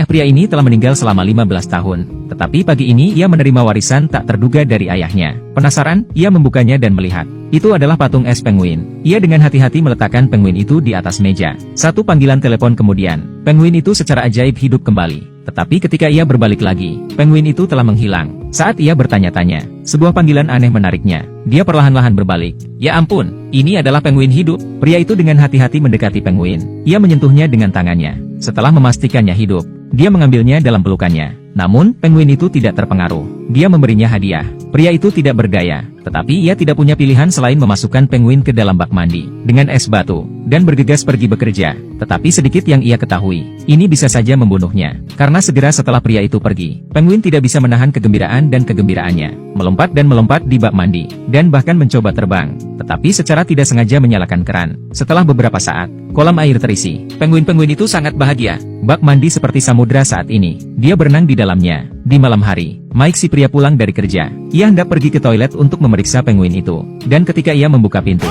Ayah pria ini telah meninggal selama 15 tahun, tetapi pagi ini ia menerima warisan tak terduga dari ayahnya. Penasaran, ia membukanya dan melihat. Itu adalah patung es penguin. Ia dengan hati-hati meletakkan penguin itu di atas meja. Satu panggilan telepon kemudian, penguin itu secara ajaib hidup kembali. Tetapi ketika ia berbalik lagi, penguin itu telah menghilang. Saat ia bertanya-tanya, sebuah panggilan aneh menariknya. Dia perlahan-lahan berbalik. Ya ampun, ini adalah penguin hidup. Pria itu dengan hati-hati mendekati penguin. Ia menyentuhnya dengan tangannya. Setelah memastikannya hidup, dia mengambilnya dalam pelukannya. Namun, penguin itu tidak terpengaruh. Dia memberinya hadiah. Pria itu tidak berdaya, tetapi ia tidak punya pilihan selain memasukkan penguin ke dalam bak mandi dengan es batu, dan bergegas pergi bekerja. Tetapi sedikit yang ia ketahui, ini bisa saja membunuhnya. Karena segera setelah pria itu pergi, penguin tidak bisa menahan kegembiraan dan kegembiraannya. Melompat dan melompat di bak mandi, dan bahkan mencoba terbang. Tetapi secara tidak sengaja menyalakan keran. Setelah beberapa saat, kolam air terisi. Penguin-penguin itu sangat bahagia. Bak mandi seperti samudra saat ini. Dia berenang di dalamnya. Di malam hari, Mike si pria pulang dari kerja. Ia hendak pergi ke toilet untuk memeriksa penguin itu. Dan ketika ia membuka pintu,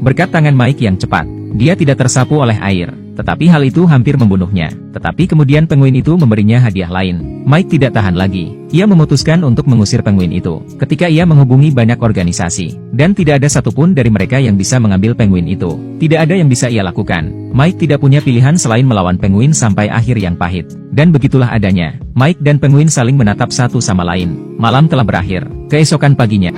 berkat tangan Mike yang cepat, dia tidak tersapu oleh air. Tetapi hal itu hampir membunuhnya. Tetapi kemudian penguin itu memberinya hadiah lain. Mike tidak tahan lagi. Ia memutuskan untuk mengusir penguin itu. Ketika ia menghubungi banyak organisasi, dan tidak ada satupun dari mereka yang bisa mengambil penguin itu. Tidak ada yang bisa ia lakukan. Mike tidak punya pilihan selain melawan penguin sampai akhir yang pahit. Dan begitulah adanya. Mike dan penguin saling menatap satu sama lain. Malam telah berakhir. Keesokan paginya,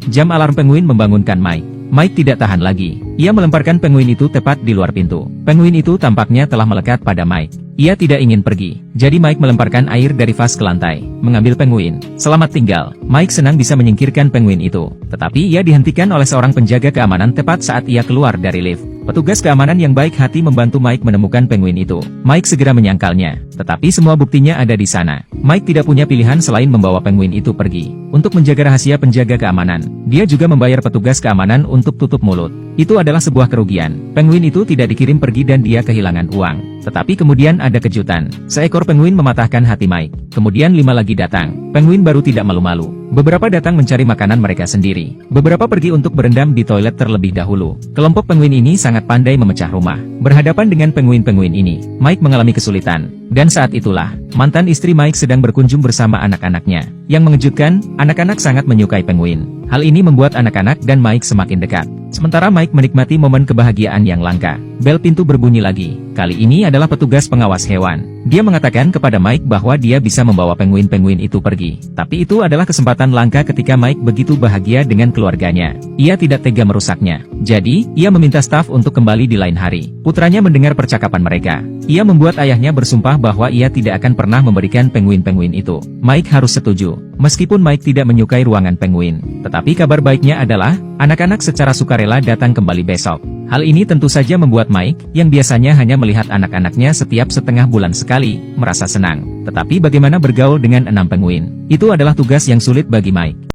jam alarm penguin membangunkan Mike. Mike tidak tahan lagi. Ia melemparkan penguin itu tepat di luar pintu. Penguin itu tampaknya telah melekat pada Mike. Ia tidak ingin pergi. Jadi Mike melemparkan air dari vas ke lantai, mengambil penguin. Selamat tinggal. Mike senang bisa menyingkirkan penguin itu. Tetapi ia dihentikan oleh seorang penjaga keamanan tepat saat ia keluar dari lift. Petugas keamanan yang baik hati membantu Mike menemukan penguin itu. Mike segera menyangkalnya. Tetapi semua buktinya ada di sana. Mike tidak punya pilihan selain membawa penguin itu pergi. Untuk menjaga rahasia penjaga keamanan, dia juga membayar petugas keamanan untuk tutup mulut. Itu adalah sebuah kerugian. Penguin itu tidak dikirim pergi dan dia kehilangan uang. Tetapi kemudian ada kejutan. Seekor penguin mematahkan hati Mike. Kemudian 5 lagi datang. Penguin baru tidak malu-malu. Beberapa datang mencari makanan mereka sendiri. Beberapa pergi untuk berendam di toilet terlebih dahulu. Kelompok penguin ini sangat pandai memecah rumah. Berhadapan dengan penguin-penguin ini, Mike mengalami kesulitan. Dan saat itulah, mantan istri Mike sedang berkunjung bersama anak-anaknya. Yang mengejutkan, anak-anak sangat menyukai penguin. Hal ini membuat anak-anak dan Mike semakin dekat. Sementara Mike menikmati momen kebahagiaan yang langka. Bel pintu berbunyi lagi. Kali ini adalah petugas pengawas hewan. Dia mengatakan kepada Mike bahwa dia bisa membawa penguin-penguin itu pergi. Tapi itu adalah kesempatan langka ketika Mike begitu bahagia dengan keluarganya. Ia tidak tega merusaknya. Jadi, ia meminta staf untuk kembali di lain hari. Putranya mendengar percakapan mereka. Ia membuat ayahnya bersumpah bahwa ia tidak akan pernah memberikan penguin-penguin itu. Mike harus setuju. Meskipun Mike tidak menyukai ruangan penguin. Tetapi kabar baiknya adalah, anak-anak secara sukarela datang kembali besok. Hal ini tentu saja membuat Mike, yang biasanya hanya melihat anak-anaknya setiap setengah bulan sekali, merasa senang. Tetapi bagaimana bergaul dengan 6 penguin? Itu adalah tugas yang sulit bagi Mike.